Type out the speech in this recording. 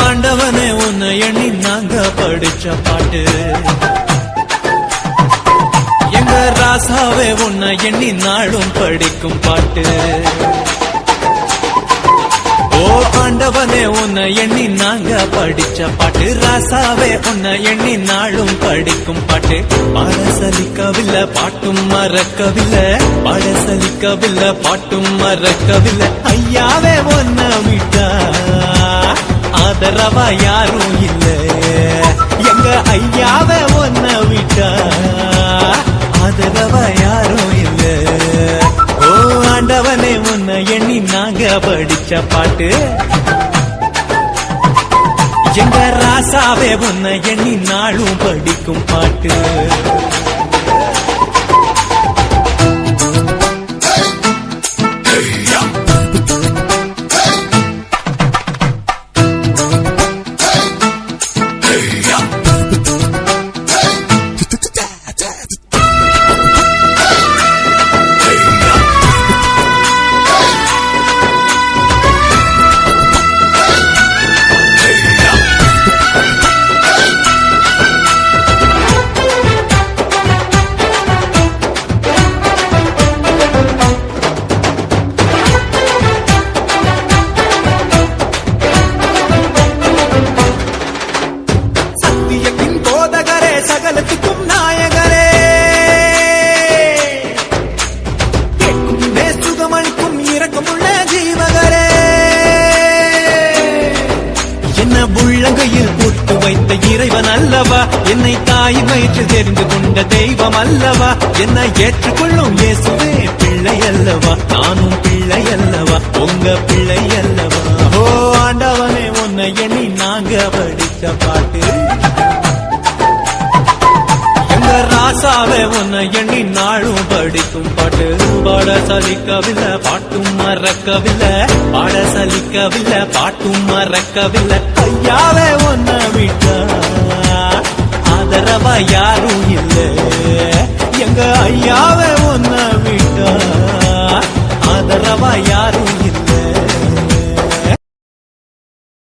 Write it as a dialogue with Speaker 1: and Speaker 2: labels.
Speaker 1: ஆண்டவனே உன்னை எண்ணி நாங்க படிச்ச பாட்டு, எங்க ராசாவே உன்னை எண்ணி நாளும் படிக்கும் பாட்டு. ஓ ஆண்டவனே உன்னை எண்ணி நாங்க படிச்ச பாட்டு, ராசாவே உன்னை எண்ணி நாளும் படிக்கும் பாட்டு. பாட சலிக்கவில்லை பாட்டும் மறக்கவில்லை, பாட சலிக்கவில்லை பாட்டும் மறக்கவில்லை. ஐயாவே உன்னை விட்டா ஆதரவா யாரும் இல்ல, எங்க ஐயாவே உன்னை விட்டா ஆதரவா யாரும் இல்ல. ஓ ஆண்டவனே உன்னை எண்ணி நாங்க படிச்ச பாட்டு, எங்க ராசாவே உன்னை எண்ணி நாளும் படிக்கும் பாட்டு. சகலத்துக்கும் நாயகரே, கேட்கும் சுகமளிக்கும் இரக்கமுள்ள ஜீவகரே, என்ன உள்ளங்கையில் போட்டு வைத்த இறைவன் அல்லவா, என்னை தாய் வயிற்றில் தெரிந்து கொண்ட தெய்வம் அல்லவா, என்னை ஏற்றுக்கொள்ளும் இயேசுவே பிள்ளை அல்லவா, நானும் பிள்ளை அல்லவா, உங்க பிள்ளை அல்லவா. ஓ ஆண்டவனே உன்னை எண்ணி நாங்க படிச்ச பாட்டு, ராசாவே உன்னை எண்ணி நாளும் படிக்கும் பாட்டு. பாட சலிக்கவில்லை பாட்டும் மறக்கவில்லை, பாட சலிக்கவில்லை பாட்டும் மறக்கவில்லை. ஐயாவே உன்னை விட்டா ஆதரவா யாரும் இல்ல, எங்க ஐயாவே உன்னை விட்டா ஆதரவா யாரும்